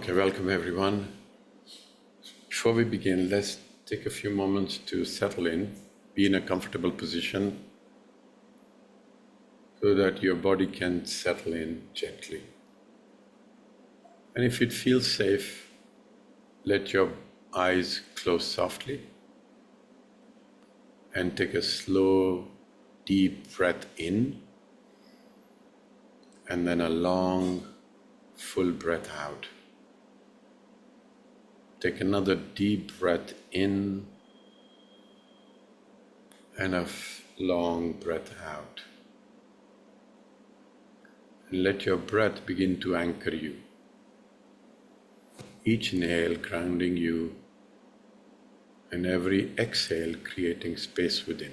Okay, welcome everyone. Before we begin, let's take a few moments to settle in, be in a comfortable position so that your body can settle in gently. And if it feels safe, let your eyes close softly and take a slow, deep breath in and then a long, full breath out. Take another deep breath in and a long breath out. And let your breath begin to anchor you. Each inhale grounding you and every exhale creating space within.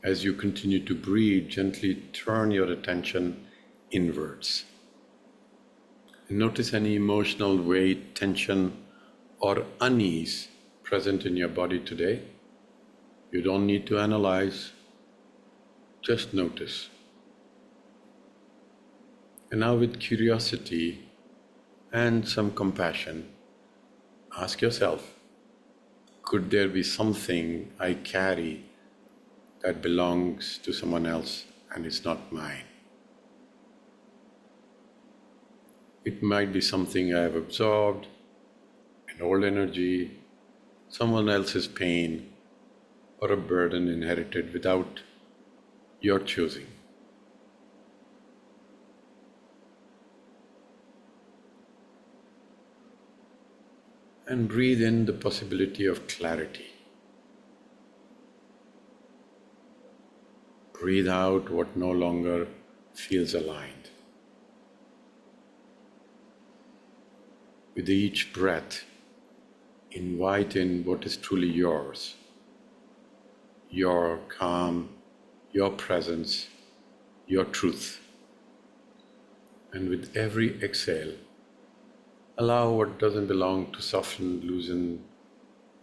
As you continue to breathe, gently turn your attention inwards. And notice any emotional weight, tension, or unease present in your body today. You don't need to analyze, just notice. And now with curiosity and some compassion, ask yourself, could there be something I carry that belongs to someone else and is not mine? It might be something I have absorbed, an old energy, someone else's pain, or a burden inherited without your choosing. And breathe in the possibility of clarity. Breathe out what no longer feels aligned. With each breath, invite in what is truly yours, your calm, your presence, your truth. And with every exhale, allow what doesn't belong to soften, loosen,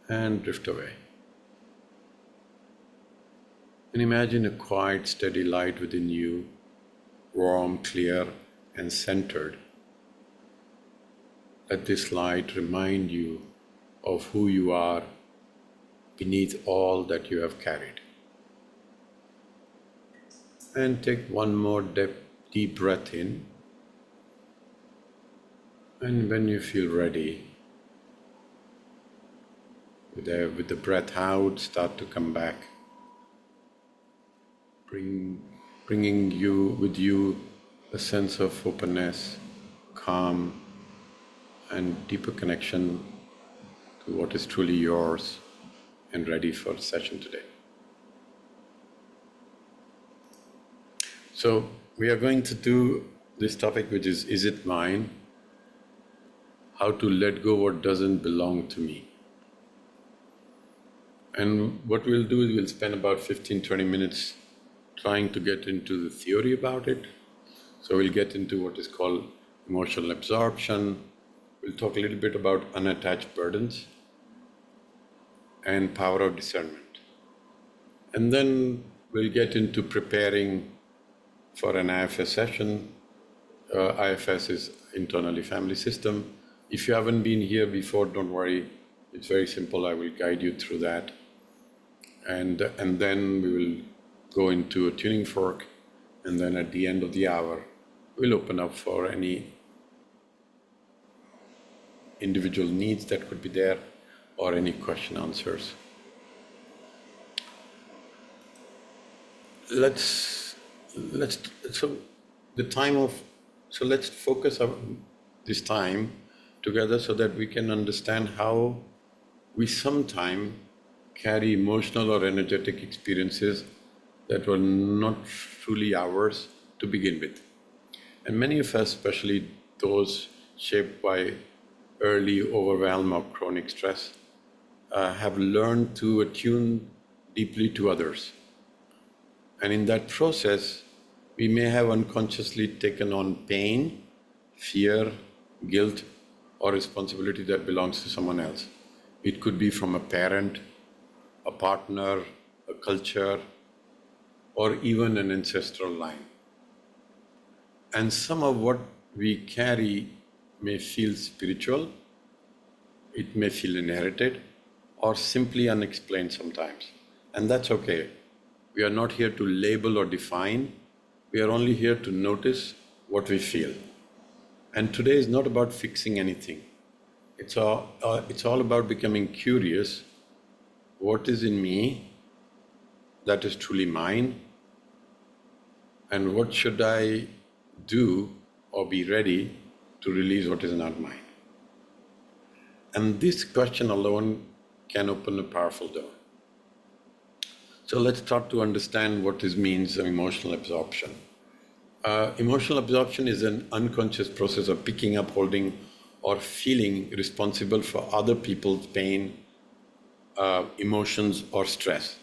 and drift away. And imagine a quiet, steady light within you, warm, clear, and centered. Let this light remind you of who you are beneath all that you have carried. And take one more deep breath in. And when you feel ready, with the breath out, start to come back, bringing you with you a sense of openness, calm, and deeper connection to what is truly yours and ready for the session today. So we are going to do this topic, which is it mine? How to let go what doesn't belong to me. And what we'll do is we'll spend about 15-20 minutes trying to get into the theory about it. So we'll get into what is called emotional absorption. We'll talk a little bit about unattached burdens and power of discernment. And then we'll get into preparing for an IFS session. IFS is internally family system. If you haven't been here before, don't worry. It's very simple. I will guide you through that. And then we will go into a tuning fork. And then at the end of the hour, we'll open up for any individual needs that could be there or any question answers. Let's focus on this time together so that we can understand how we sometimes carry emotional or energetic experiences that were not truly ours to begin with. And many of us, especially those shaped by early overwhelm or chronic stress, have learned to attune deeply to others. And in that process, we may have unconsciously taken on pain, fear, guilt, or responsibility that belongs to someone else. It could be from a parent, a partner, a culture, or even an ancestral line. And some of what we carry may feel spiritual, it may feel inherited, or simply unexplained sometimes. And that's okay. We are not here to label or define, we are only here to notice what we feel. And today is not about fixing anything. It's all about becoming curious. What is in me that is truly mine? And what should I do or be ready to release what is not mine? And this question alone can open a powerful door. So let's start to understand what this means, emotional absorption. Emotional absorption is an unconscious process of picking up, holding, or feeling responsible for other people's pain, emotions, or stress.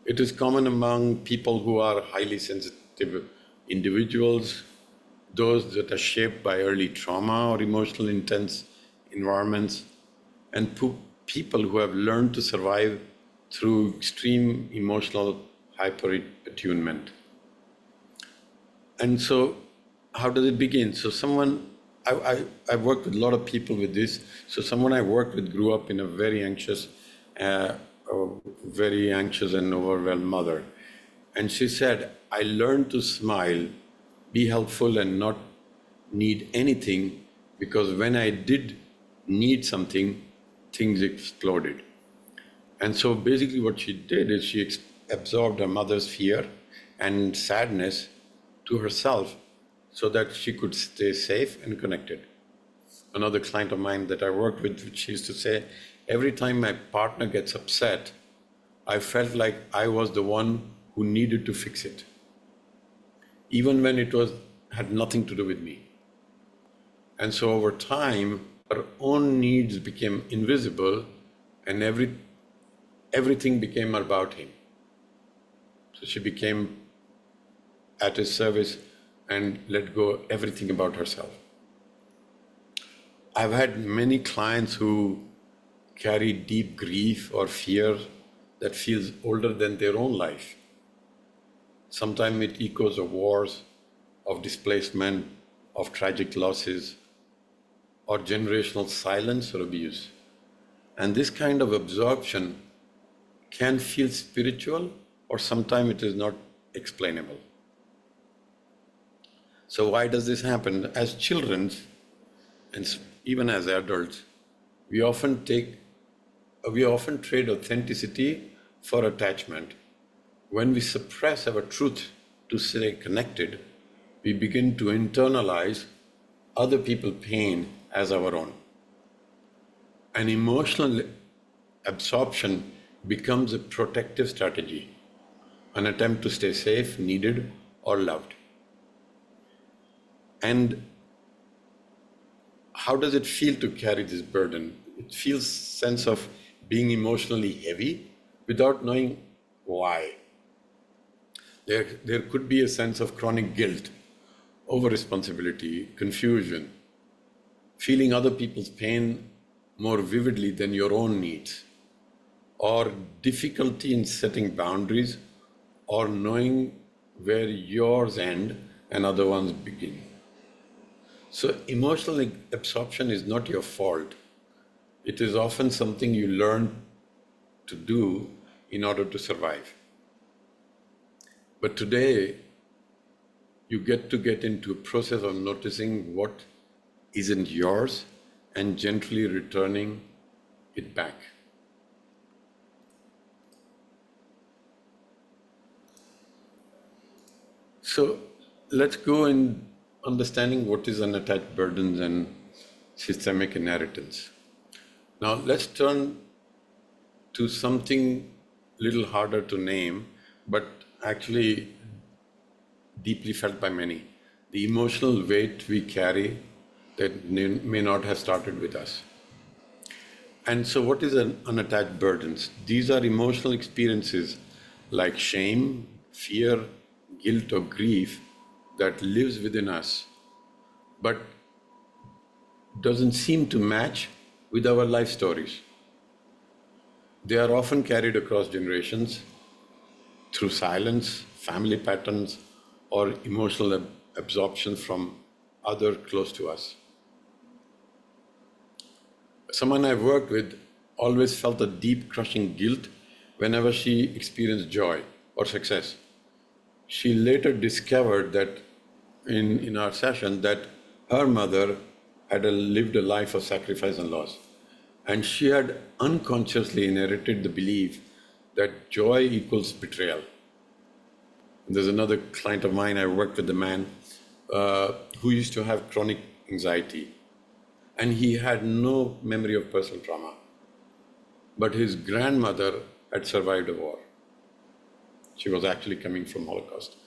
It is common among people who are highly sensitive individuals, those that are shaped by early trauma or emotional intense environments, and people who have learned to survive through extreme emotional hyper-attunement. And so, how does it begin? So I've worked with a lot of people with this. So someone I worked with grew up in a very anxious and overwhelmed mother. And she said, I learned to smile, be helpful, and not need anything, because when I did need something, things exploded. And so basically what she did is she absorbed her mother's fear and sadness to herself so that she could stay safe and connected. Another client of mine that I worked with, she used to say, every time my partner gets upset, I felt like I was the one who needed to fix it, even when it had nothing to do with me. And so over time, her own needs became invisible and everything became about him. So she became at his service and let go everything about herself. I've had many clients who carry deep grief or fear that feels older than their own life. Sometimes it echoes of wars, of displacement, of tragic losses, or generational silence or abuse. And this kind of absorption can feel spiritual, or sometimes it is not explainable. So why does this happen? As children, and even as adults, we often trade authenticity for attachment. When we suppress our truth to stay connected, we begin to internalize other people's pain as our own. And emotional absorption becomes a protective strategy, an attempt to stay safe, needed, or loved. And how does it feel to carry this burden? It feels sense of being emotionally heavy without knowing why. There could be a sense of chronic guilt, over-responsibility, confusion, feeling other people's pain more vividly than your own needs, or difficulty in setting boundaries or knowing where yours end and other ones begin. So emotional absorption is not your fault. It is often something you learn to do in order to survive. But today, you get into a process of noticing what isn't yours and gently returning it back. So let's go in understanding what is unattached burdens and systemic inheritance. Now let's turn to something little harder to name, but actually deeply felt by many. The emotional weight we carry that may not have started with us. And so what is an unattached burdens? These are emotional experiences like shame, fear, guilt, or grief that lives within us, but doesn't seem to match with our life stories. They are often carried across generations through silence, family patterns, or emotional absorption from other close to us. Someone I worked with always felt a deep crushing guilt whenever she experienced joy or success. She later discovered that in our session that her mother had lived a life of sacrifice and loss. And she had unconsciously inherited the belief that joy equals betrayal. There's another client of mine, I worked with a man who used to have chronic anxiety. And he had no memory of personal trauma. But his grandmother had survived a war. She was actually coming from Holocaust.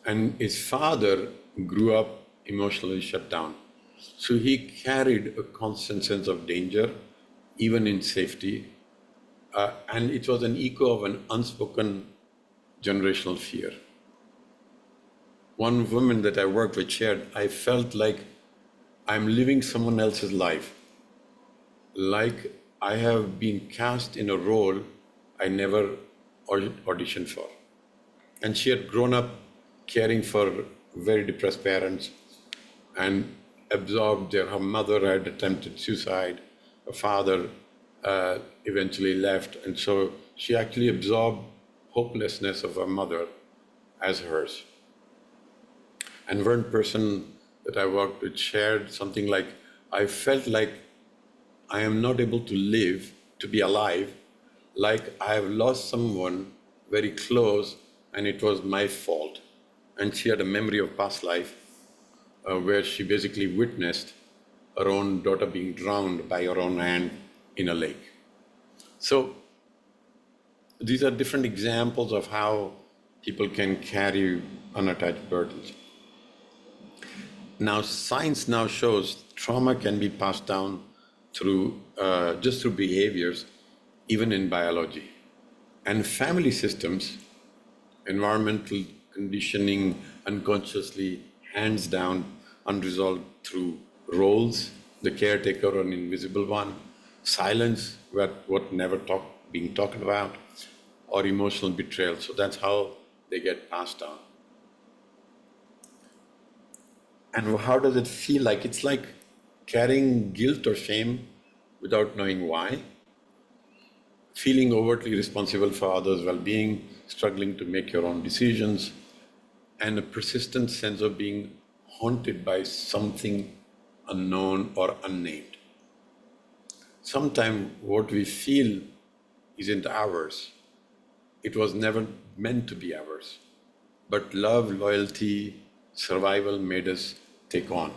And his father grew up emotionally shut down. So he carried a constant sense of danger, even in safety. And it was an echo of an unspoken generational fear. One woman that I worked with shared, I felt like I'm living someone else's life, like I have been cast in a role I never auditioned for. And she had grown up caring for very depressed parents and absorbed her mother had attempted suicide, her father eventually left, and so she actually absorbed hopelessness of her mother as hers. And one person that I worked with shared something like, I felt like I am not able to live, to be alive, like I have lost someone very close and it was my fault. And she had a memory of past life where she basically witnessed her own daughter being drowned by her own hand in a lake. So these are different examples of how people can carry unattached burdens. Now, science now shows trauma can be passed down through just through behaviors, even in biology. And family systems, environmental conditioning unconsciously hands down unresolved through roles, the caretaker or an invisible one, silence, what never being talked about, or emotional betrayal. So that's how they get passed down. And how does it feel like? It's like carrying guilt or shame without knowing why, feeling overtly responsible for others' well-being, struggling to make your own decisions, and a persistent sense of being haunted by something unknown or unnamed. Sometimes what we feel isn't ours. It was never meant to be ours. But love, loyalty, survival made us take on.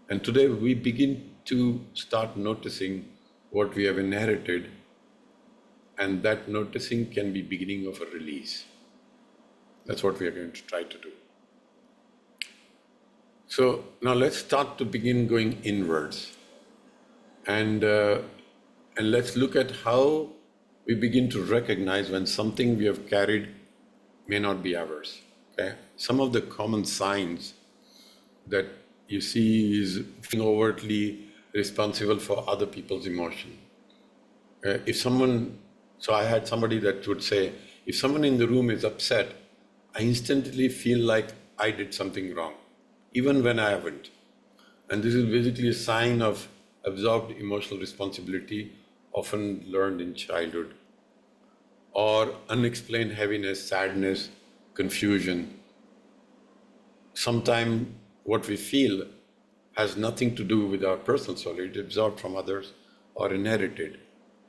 And today we begin to start noticing what we have inherited, and that noticing can be beginning of a release. That's what we are going to try to do. So now let's start to begin going inwards, and let's look at how we begin to recognize when something we have carried may not be ours. Okay? Some of the common signs that you see is being overtly responsible for other people's emotion. So I had somebody that would say, if someone in the room is upset, I instantly feel like I did something wrong, even when I haven't. And this is basically a sign of absorbed emotional responsibility, often learned in childhood, or unexplained heaviness, sadness, confusion. Sometimes what we feel has nothing to do with our personal story, it's absorbed from others or inherited,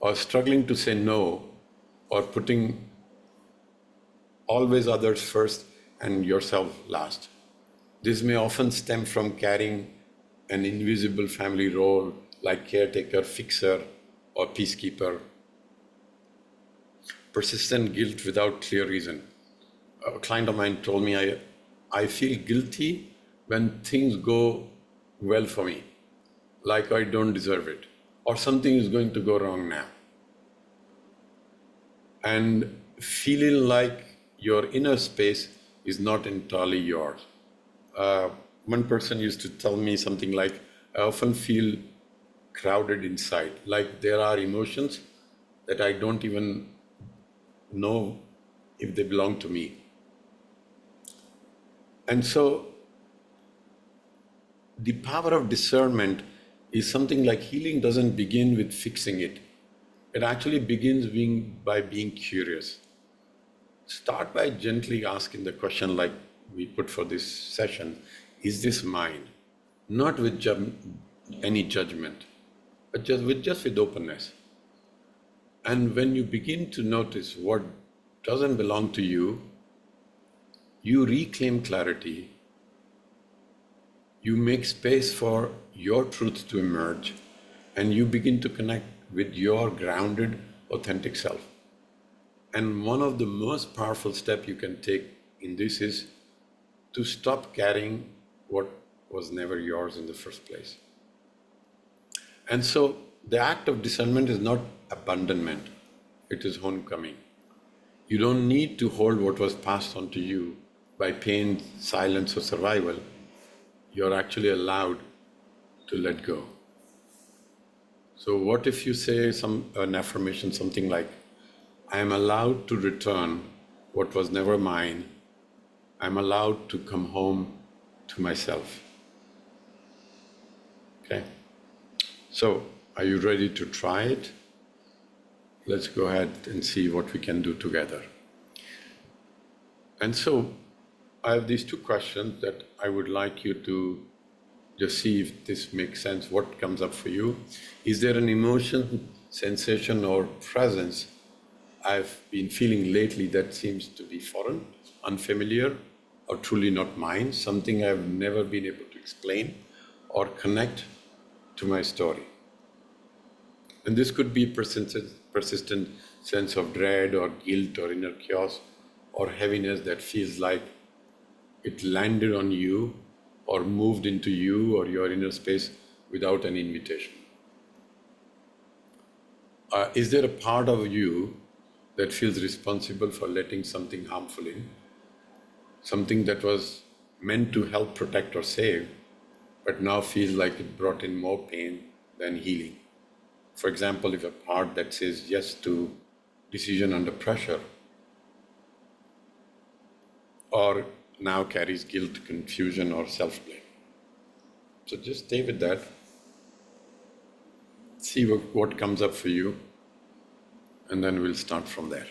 or struggling to say no, or putting always others first and yourself last. This may often stem from carrying an invisible family role like caretaker, fixer, or peacekeeper. Persistent guilt without clear reason. A client of mine told me, I feel guilty when things go well for me, like I don't deserve it, or something is going to go wrong now. And feeling like your inner space is not entirely yours. One person used to tell me something like, I often feel crowded inside, like there are emotions that I don't even know if they belong to me. And so the power of discernment is something like healing doesn't begin with fixing it. It actually begins by being curious. Start by gently asking the question like we put for this session, is this mine? Not with any judgment, but just with openness. And when you begin to notice what doesn't belong to you, you reclaim clarity, you make space for your truth to emerge, and you begin to connect with your grounded, authentic self. And one of the most powerful steps you can take in this is to stop carrying what was never yours in the first place. And so the act of discernment is not abandonment, it is homecoming. You don't need to hold what was passed on to you by pain, silence, or survival. You're actually allowed to let go. So what if you say an affirmation, something like, I am allowed to return what was never mine. I'm allowed to come home to myself. Okay? So, are you ready to try it? Let's go ahead and see what we can do together. And so, I have these two questions that I would like you to just see if this makes sense, what comes up for you. Is there an emotion, sensation, or presence I've been feeling lately that seems to be foreign, unfamiliar, or truly not mine, something I've never been able to explain or connect to my story? And this could be persistent sense of dread or guilt or inner chaos or heaviness that feels like it landed on you or moved into you or your inner space without an invitation. Is there a part of you that feels responsible for letting something harmful in, something that was meant to help protect or save, but now feels like it brought in more pain than healing? For example, if a part that says yes to decision under pressure, or now carries guilt, confusion, or self-blame. So just stay with that. See what comes up for you, and then we'll start from there.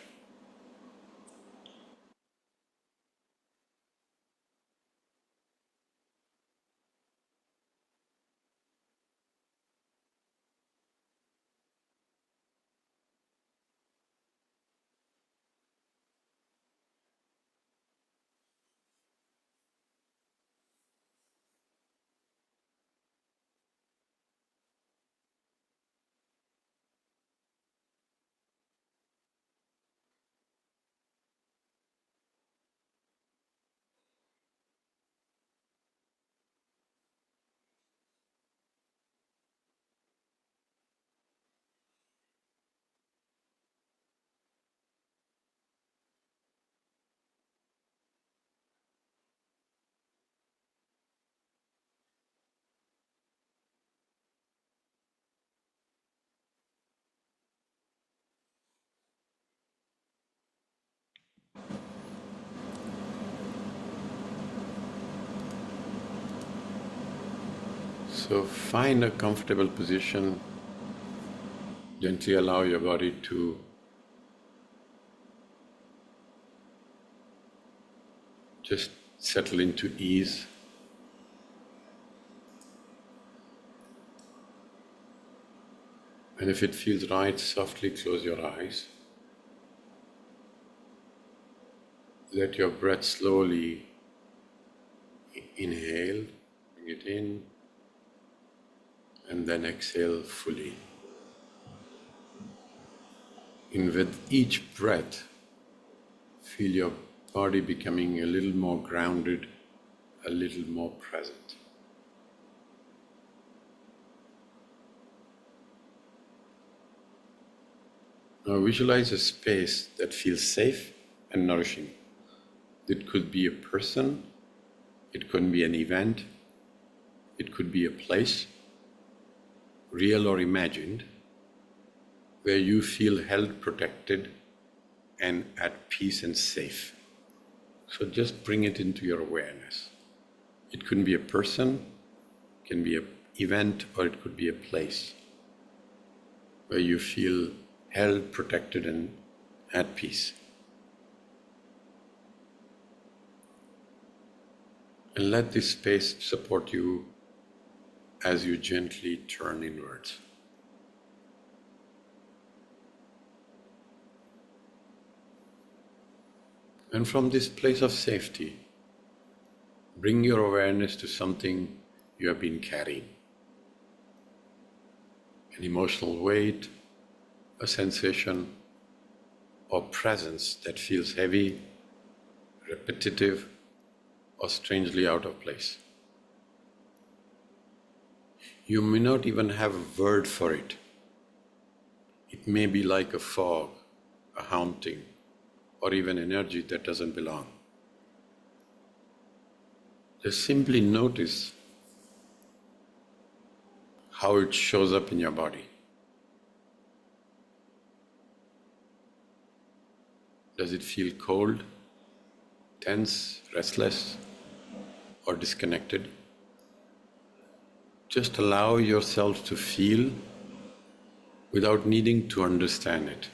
So find a comfortable position. Gently allow your body to just settle into ease. And if it feels right, softly close your eyes. Let your breath slowly inhale, bring it in, and then exhale fully. And with each breath, feel your body becoming a little more grounded, a little more present. Now visualize a space that feels safe and nourishing. It could be a person, it could be an event, it could be a place, real or imagined, where you feel held, protected, and at peace and safe. So just bring it into your awareness. It could be a person, can be an event, or it could be a place where you feel held, protected, and at peace. And let this space support you as you gently turn inwards. And from this place of safety, bring your awareness to something you have been carrying. An emotional weight, a sensation or presence that feels heavy, repetitive, or strangely out of place. You may not even have a word for it. It may be like a fog, a haunting, or even energy that doesn't belong. Just simply notice how it shows up in your body. Does it feel cold, tense, restless, or disconnected? Just allow yourself to feel without needing to understand it.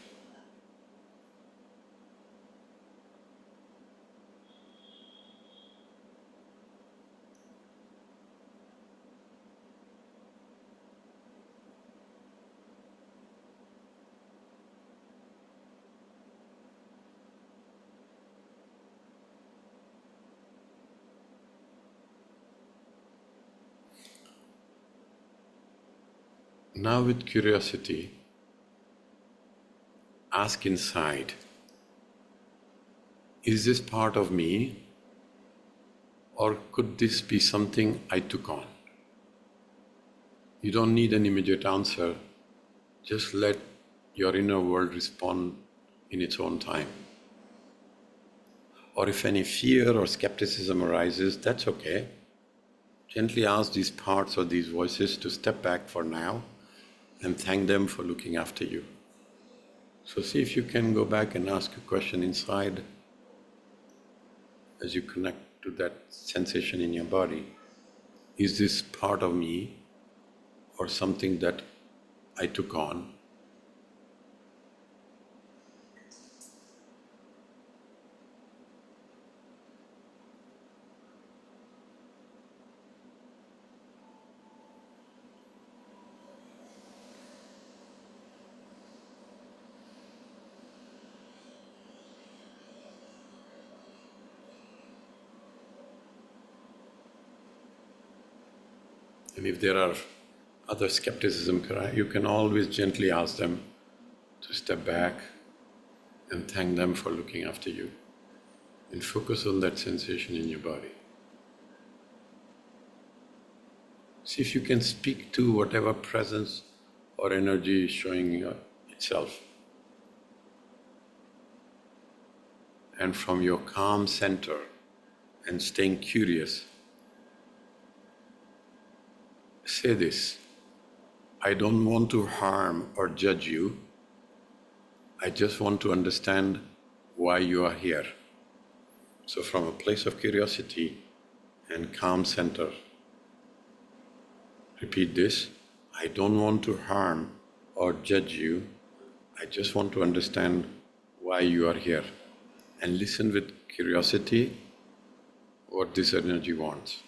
Now with curiosity, ask inside, is this part of me, or could this be something I took on? You don't need an immediate answer, just let your inner world respond in its own time. Or if any fear or skepticism arises, that's okay. Gently ask these parts or these voices to step back for now and thank them for looking after you. So see if you can go back and ask a question inside as you connect to that sensation in your body. Is this part of me or something that I took on? And if there are other skepticism, you can always gently ask them to step back and thank them for looking after you. And focus on that sensation in your body. See if you can speak to whatever presence or energy is showing itself. And from your calm center and staying curious, say this: I don't want to harm or judge you. I just want to understand why you are here. So from a place of curiosity and calm center, repeat this: I don't want to harm or judge you. I just want to understand why you are here. And listen with curiosity what this energy wants.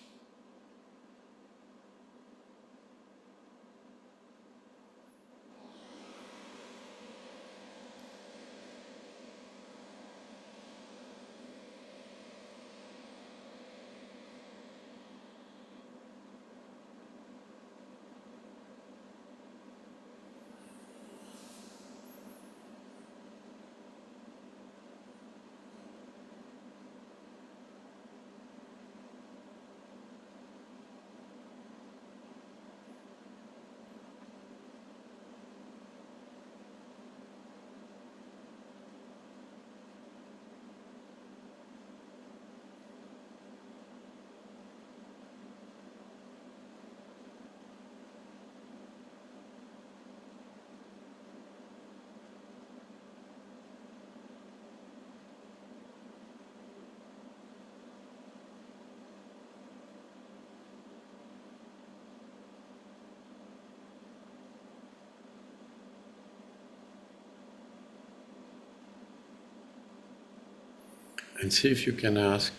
And see if you can ask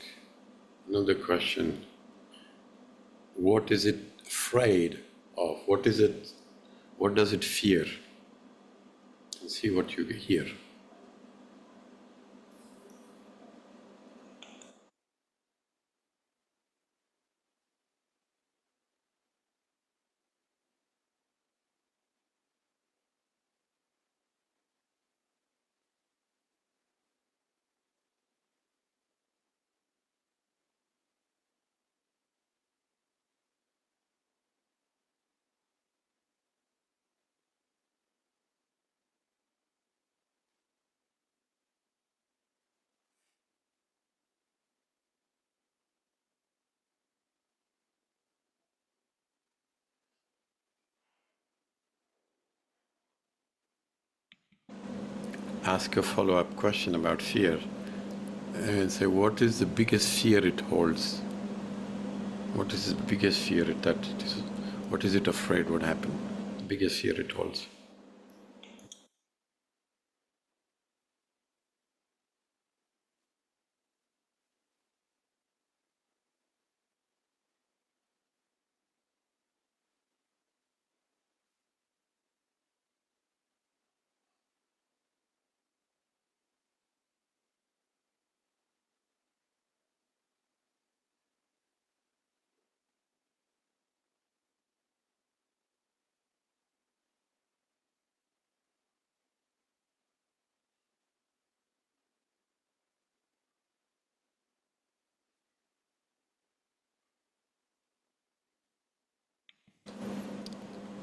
another question. What is it afraid of? What is it, what does it fear? And see what you hear. Ask a follow-up question about fear and say, what is the biggest fear it holds? What is the biggest fear that it is? What is it afraid would happen? The biggest fear it holds.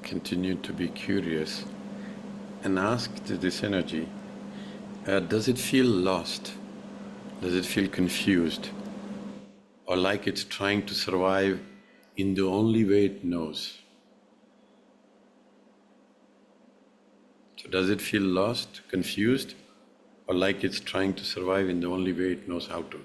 Continue to be curious and ask this energy, does it feel lost? Does it feel confused? Or like it's trying to survive in the only way it knows? So does it feel lost, confused, or like it's trying to survive in the only way it knows how to?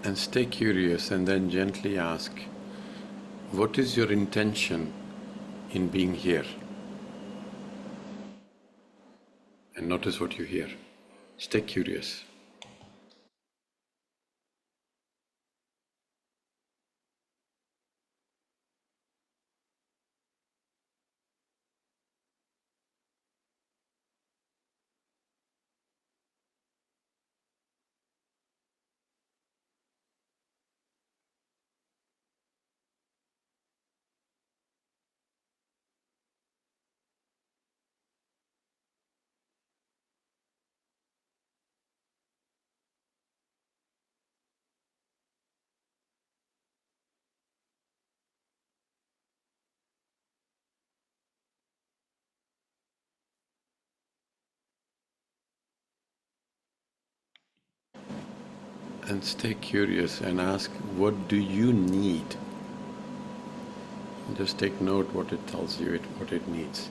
And stay curious and then gently ask, what is your intention in being here? And notice what you hear. Stay curious. And stay curious and ask, what do you need? Just take note what it tells you, what it needs.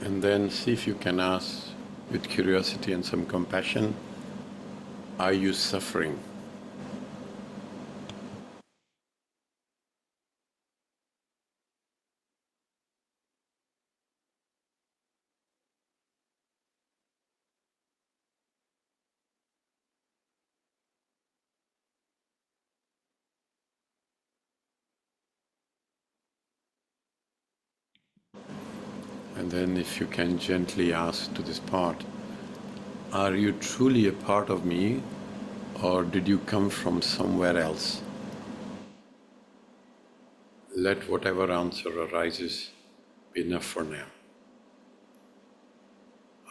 And then see if you can ask with curiosity and some compassion, are you suffering? And then if you can gently ask to this part, are you truly a part of me, or did you come from somewhere else? Let whatever answer arises be enough for now.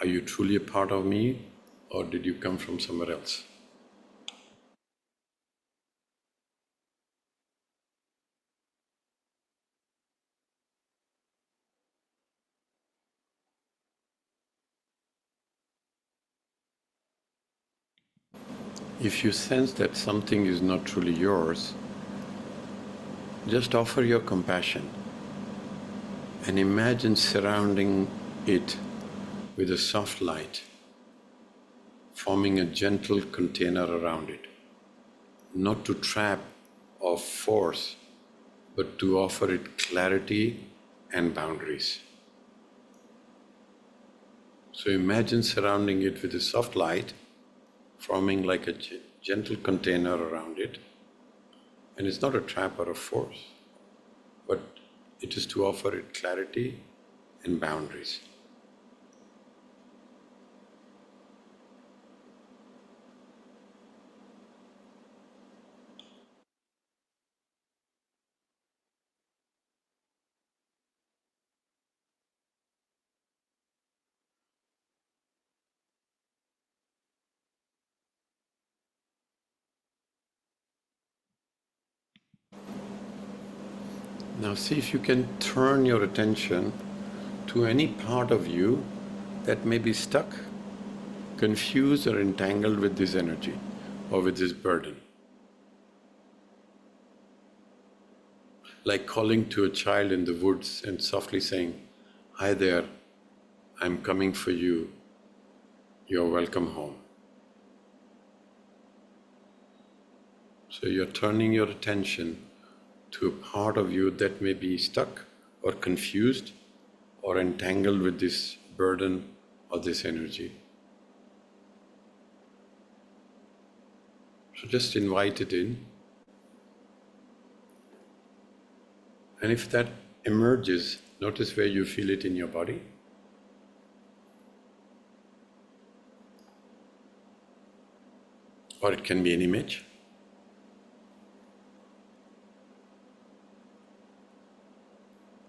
Are you truly a part of me, or did you come from somewhere else? If you sense that something is not truly yours, just offer your compassion and imagine surrounding it with a soft light, forming a gentle container around it, not to trap or force, but to offer it clarity and boundaries. So imagine surrounding it with a soft light, forming like a gentle container around it. And it's not a trap or a force, but it is to offer it clarity and boundaries. Now see if you can turn your attention to any part of you that may be stuck, confused or entangled with this energy or with this burden. Like calling to a child in the woods and softly saying, "Hi there, I'm coming for you, you're welcome home." So you're turning your attention to a part of you that may be stuck or confused or entangled with this burden or this energy. So just invite it in. And if that emerges, notice where you feel it in your body. Or it can be an image.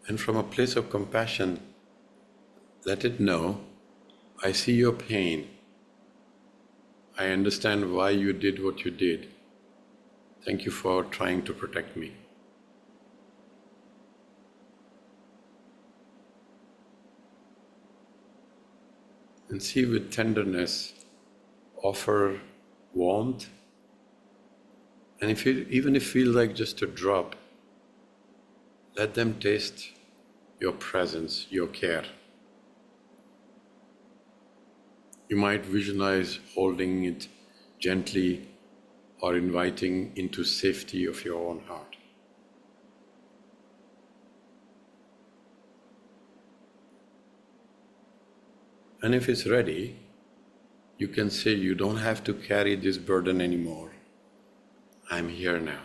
And from a place of compassion, let it know, I see your pain. I understand why you did what you did. Thank you for trying to protect me. And see with tenderness, offer warmth. And even if it feels like just a drop, let them taste your presence, your care. You might visualize holding it gently or inviting into safety of your own heart. And if it's ready, you can say, you don't have to carry this burden anymore. I'm here now.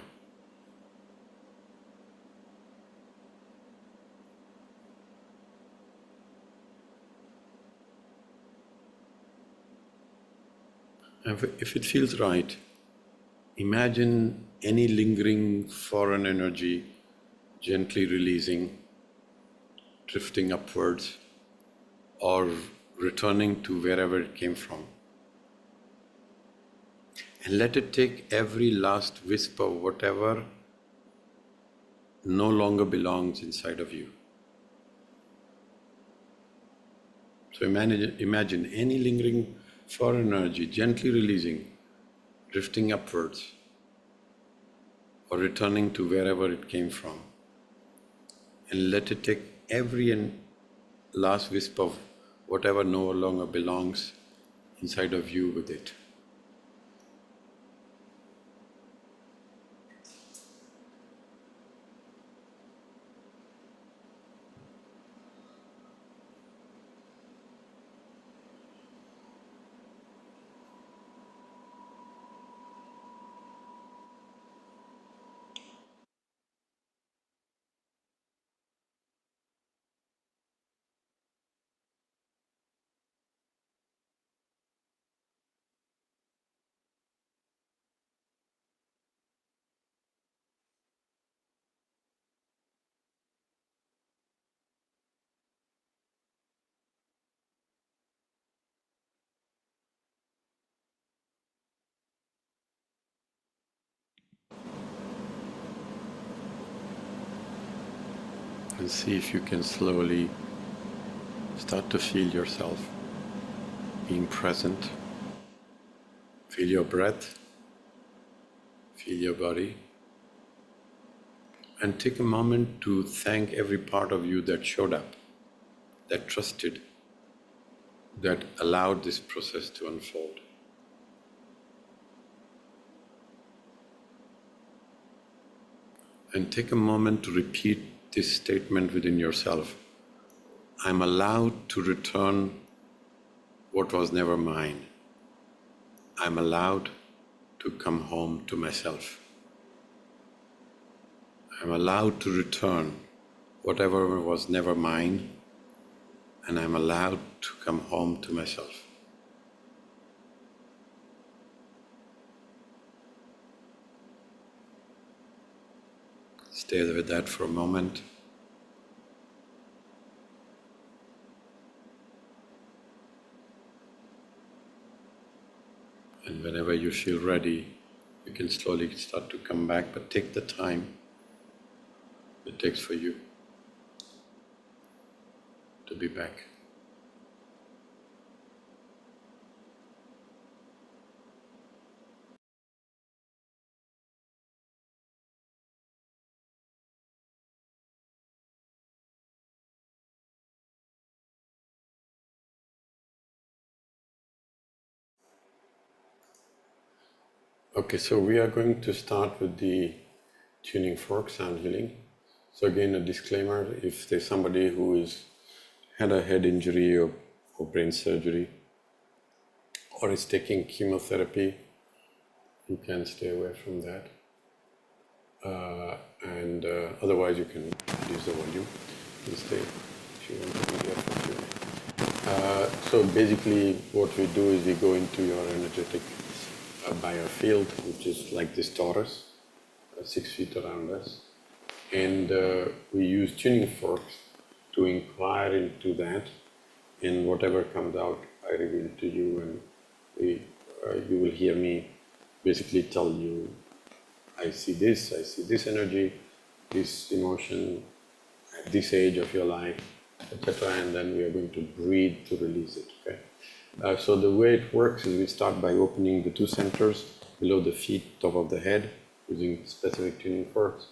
And if it feels right, imagine any lingering foreign energy gently releasing, drifting upwards, or returning to wherever it came from. And let it take every last wisp of whatever no longer belongs inside of you. So imagine any lingering foreign energy gently releasing, drifting upwards, or returning to wherever it came from. And let it take every last wisp of whatever no longer belongs inside of you with it. And see if you can slowly start to feel yourself being present. Feel your breath, feel your body, and take a moment to thank every part of you that showed up, that trusted, that allowed this process to unfold. And take a moment to repeat this statement within yourself. I'm allowed to return what was never mine. I'm allowed to come home to myself. I'm allowed to return whatever was never mine, and I'm allowed to come home to myself. Stay with that for a moment. And whenever you feel ready, you can slowly start to come back, but take the time it takes for you to be back. Okay, so we are going to start with the tuning fork sound healing. So again, a disclaimer, if there's somebody who is had a head injury or brain surgery or is taking chemotherapy, you can stay away from that. And otherwise you can reduce the volume and stay if you want to be there for Q&A. So basically what we do is we go into your energetic biofield, which is like this torus, 6 feet around us. And we use tuning forks to inquire into that, and whatever comes out, I reveal to you, and you will hear me basically tell you, I see this energy, this emotion, at this age of your life, etc. And then we are going to breathe to release it, okay? So the way it works is we start by opening the 2 centers below the feet, top of the head, using specific tuning forks.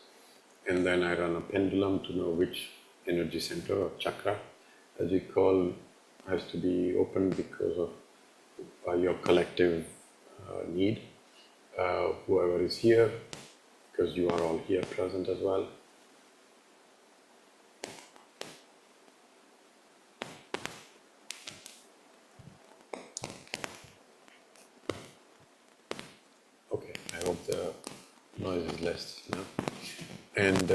And then I run a pendulum to know which energy center or chakra, as we call, has to be open because of your collective need. Whoever is here, because you are all here present as well. Okay, I hope the noise is less now. And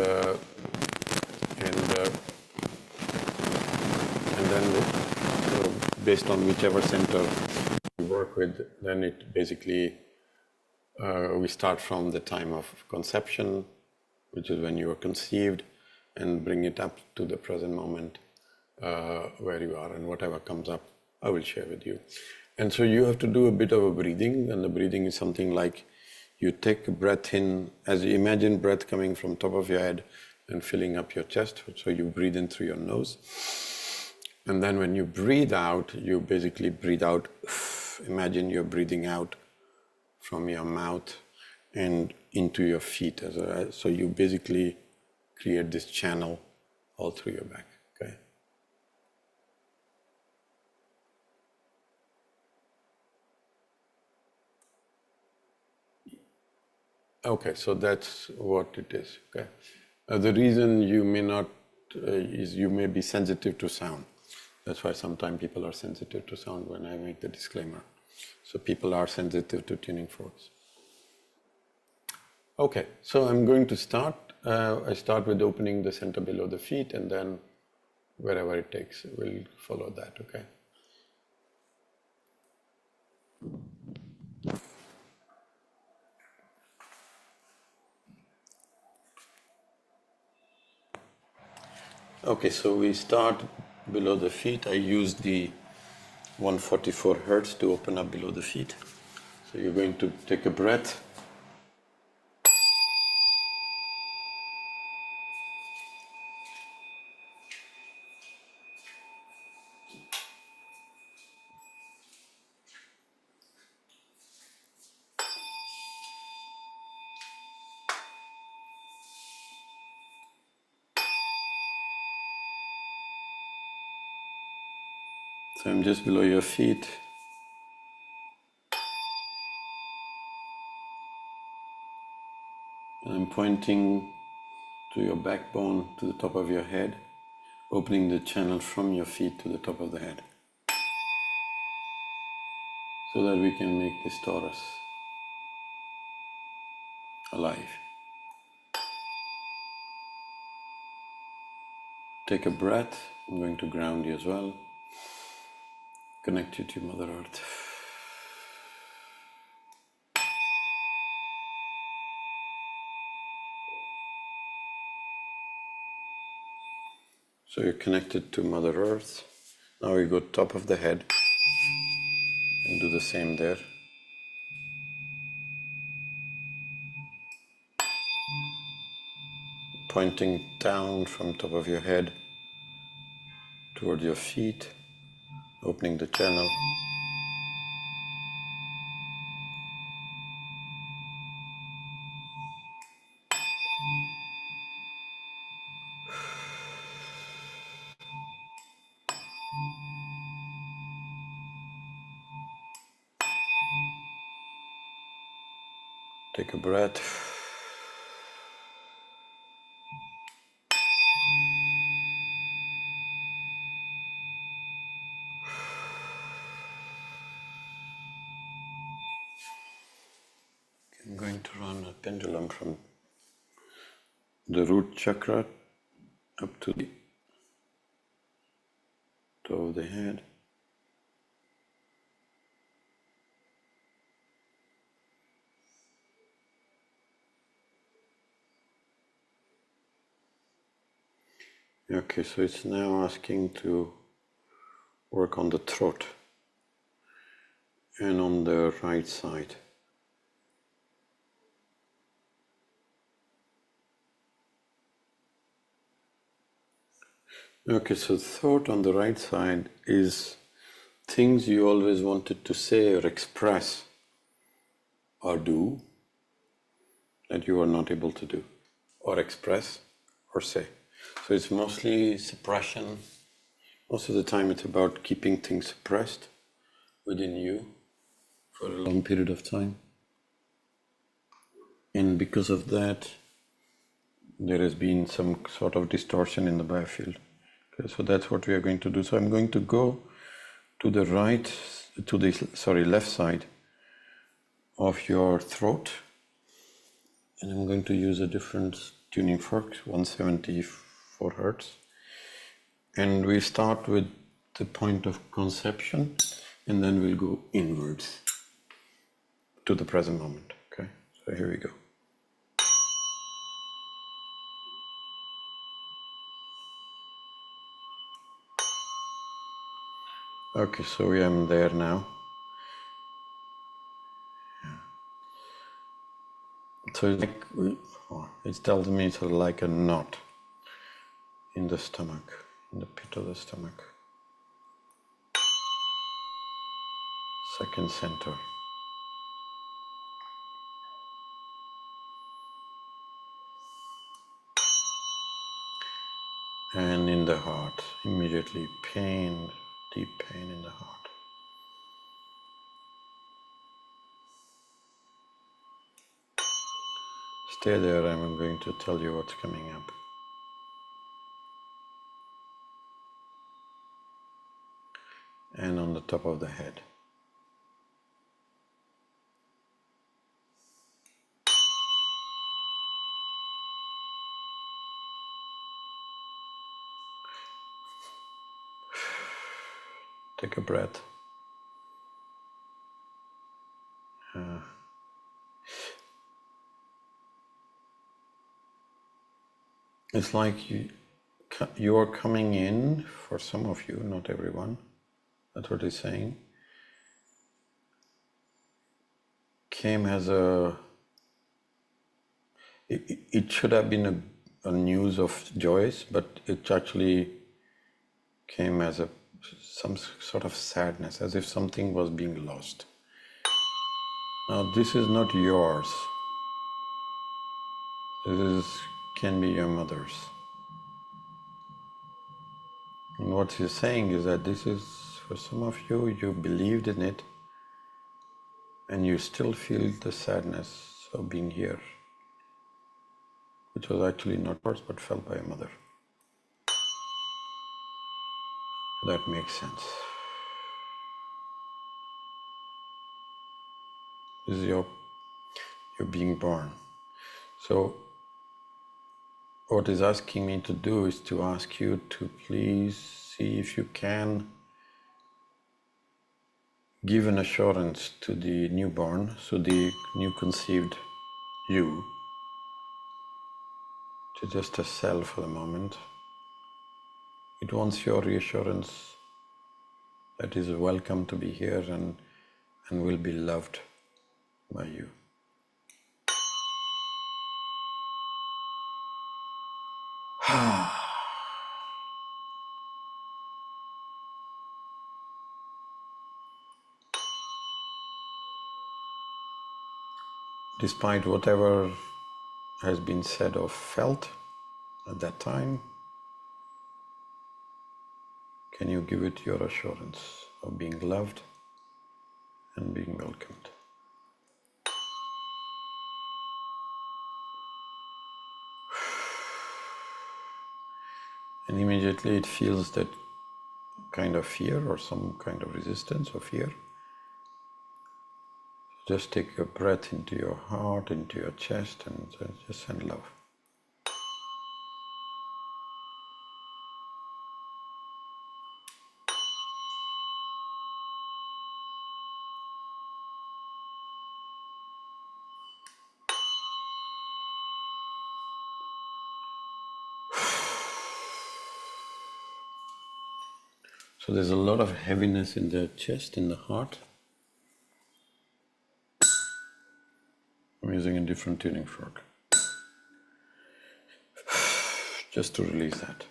then based on whichever center we work with, then it basically we start from the time of conception, which is when you were conceived, and bring it up to the present moment where you are, and whatever comes up, I will share with you. And so you have to do a bit of a breathing, and the breathing is something like you take a breath in, as you imagine breath coming from top of your head and filling up your chest. So you breathe in through your nose. And then when you breathe out, you basically breathe out. Imagine you're breathing out from your mouth and into your feet. So you basically create this channel all through your back, okay? Okay, so that's what it is, okay. The reason you may not is you may be sensitive to sound. That's why sometimes people are sensitive to sound when I make the disclaimer. So people are sensitive to tuning forks. Okay, so I'm going to start. I start with opening the center below the feet, and then wherever it takes, we'll follow that, okay? Okay, so we start below the feet. I use the 144 hertz to open up below the feet. So you're going to take a breath. So I'm just below your feet. And I'm pointing to your backbone, to the top of your head, opening the channel from your feet to the top of the head, so that we can make this torus alive. Take a breath. I'm going to ground you as well. Connect you to Mother Earth. So you're connected to Mother Earth. Now we go top of the head and do the same there. Pointing down from top of your head toward your feet, opening the channel. Take a breath. I'm going to run a pendulum from the root chakra up to the top of the head. Okay, so it's now asking to work on the throat and on the right side. Okay, so thought on the right side is things you always wanted to say or express or do that you are not able to do, or express or say. So it's mostly suppression. Most of the time it's about keeping things suppressed within you for a long period of time. And because of that, there has been some sort of distortion in the biofield. Okay, so that's what we are going to do. So I'm going to go to the left side of your throat, and I'm going to use a different tuning fork, 174 hertz. And we start with the point of conception, and then we'll go inwards to the present moment. Okay, so here we go. Okay, so I am there now. So it's telling me it's like a knot in the stomach, in the pit of the stomach. Second center. And in the heart, immediately pain, deep pain in the heart. Stay there, I'm going to tell you what's coming up. And on the top of the head. Take a breath. It's like you are coming in, for some of you, not everyone, that's what he's saying, came as it should have been a news of joys, but it actually came as some sort of sadness, as if something was being lost. Now this is not yours. Can be your mother's. And what he's saying is that this is, for some of you, you believed in it and you still feel the sadness of being here, which was actually not yours but felt by your mother. That makes sense. This is your being born. So what he's asking me to do is to ask you to please see if you can give an assurance to the newborn, so the new conceived you, to just a cell for the moment. It wants your reassurance that is welcome to be here and will be loved by you. Despite whatever has been said or felt at that time, can you give it your assurance of being loved and being welcomed? And immediately it feels that kind of fear or some kind of resistance or fear. Just take a breath into your heart, into your chest, and just send love. So there's a lot of heaviness in the chest, in the heart. I'm using a different tuning fork, just to release that.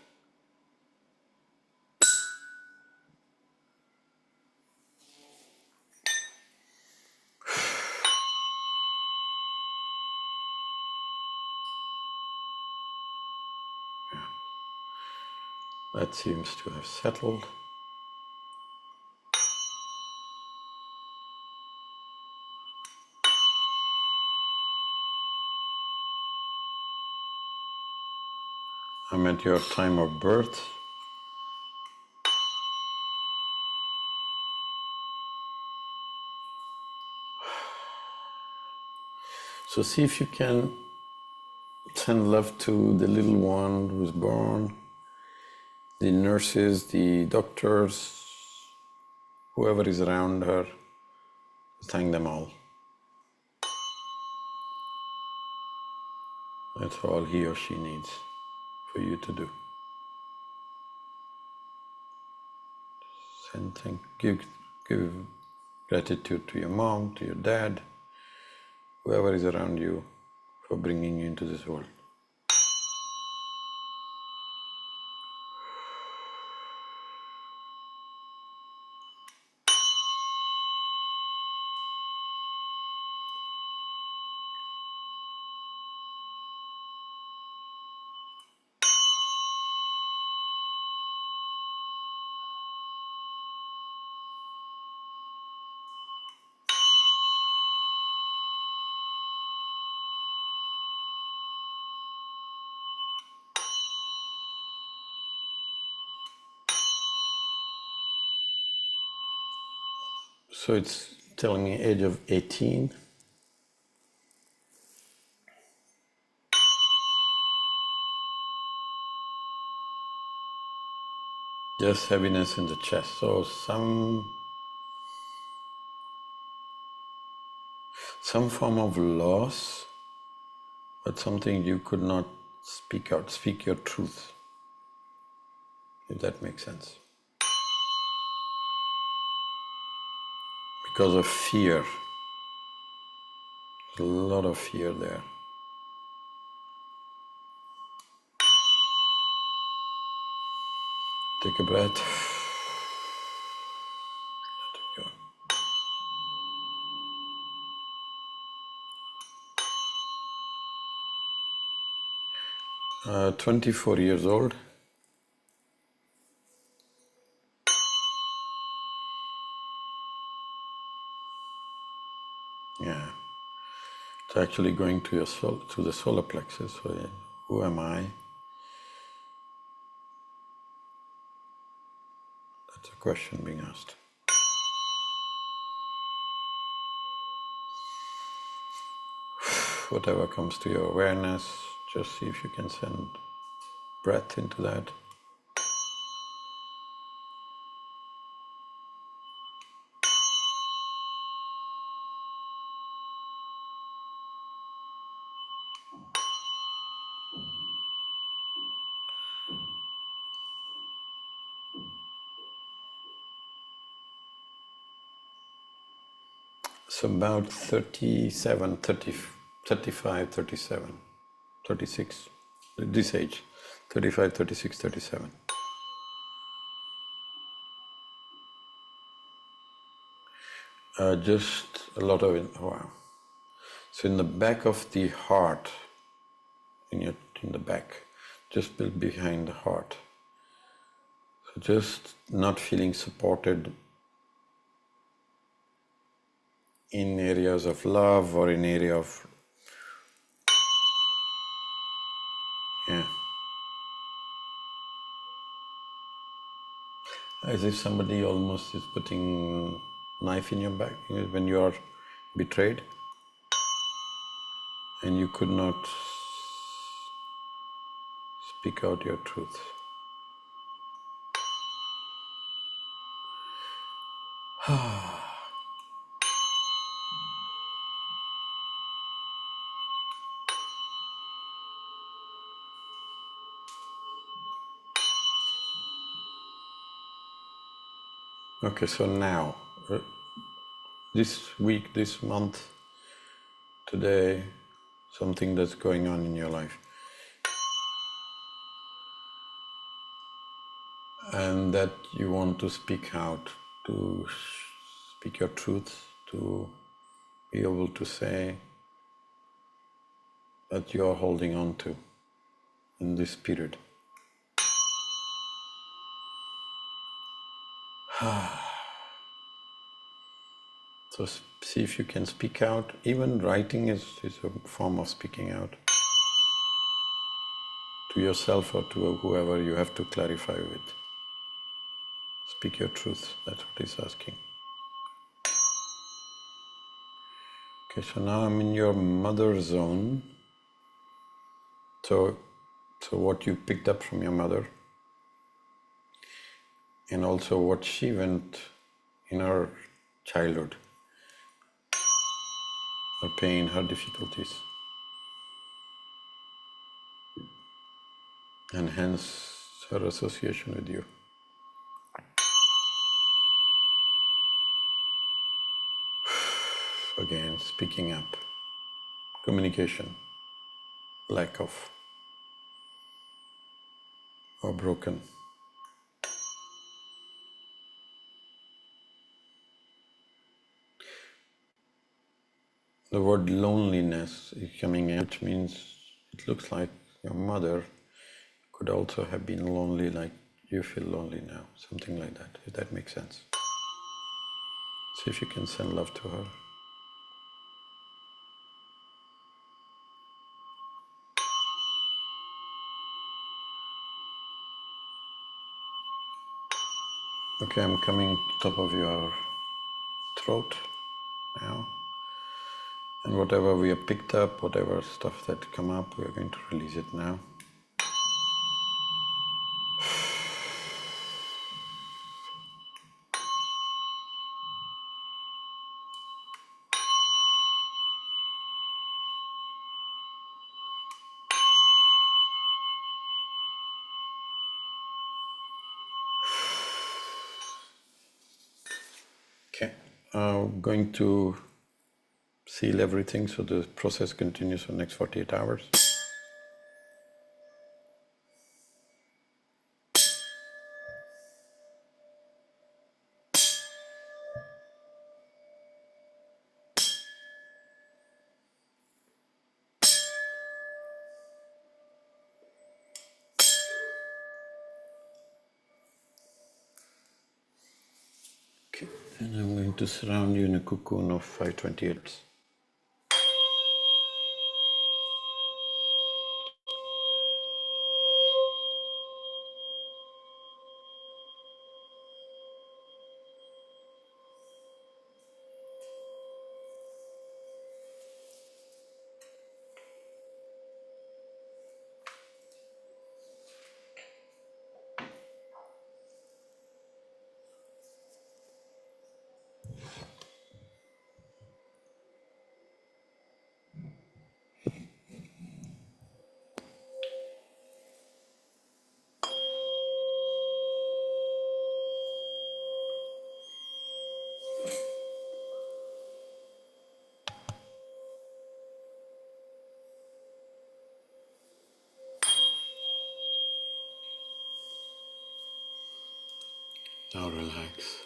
That seems to have settled. I'm at your time of birth. So see if you can send love to the little one who's born, the nurses, the doctors, whoever is around her. Thank them all. That's all he or she needs for you to do. Give gratitude to your mom, to your dad, whoever is around you for bringing you into this world. So it's telling me age of 18. Just heaviness in the chest. So some form of loss, but something you could not speak out, speak your truth, if that makes sense. Because of fear. There's a lot of fear there. Take a breath. Let it go. 24 years old. Yeah. It's actually going to your soul, to the solar plexus. So yeah, who am I? That's a question being asked. Whatever comes to your awareness, just see if you can send breath into that. So about 37, 30, 35, 37, 36, this age, 35, 36, 37. Just a lot of it, wow. So in the back of the heart, in the back, just behind the heart. So just not feeling supported in areas of love or in area of, yeah. As if somebody almost is putting knife in your back when you are betrayed and you could not speak out your truth. Okay, so now, this week, this month, today, something that's going on in your life. And that you want to speak out, to speak your truth, to be able to say that you are holding on to in this period. So see if you can speak out. Even writing is a form of speaking out. To yourself or to whoever you have to clarify with. Speak your truth, that's what he's asking. Okay, so now I'm in your mother zone. So what you picked up from your mother, and also what she went in her childhood, her pain, her difficulties, and hence her association with you. Again, speaking up, communication, lack of, or broken. The word loneliness is coming in, which means it looks like your mother could also have been lonely like you feel lonely now, something like that, if that makes sense. See if you can send love to her. Okay, I'm coming top of your throat now. And whatever we have picked up, whatever stuff that come up, we are going to release it now. Okay, going to seal everything so the process continues for the next 48 hours. Okay, and I'm going to surround you in a cocoon of 528. Now relax.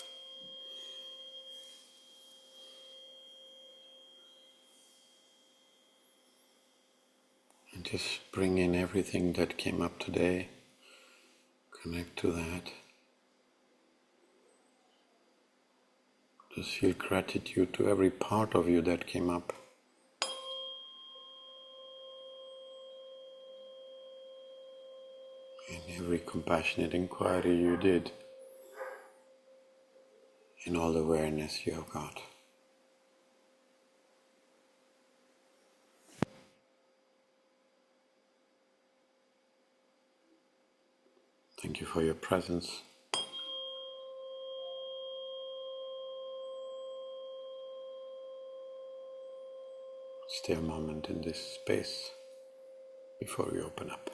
And just bring in everything that came up today. Connect to that. Just feel gratitude to every part of you that came up. And every compassionate inquiry you did. And all the awareness you have got. Thank you for your presence. Stay a moment in this space before we open up.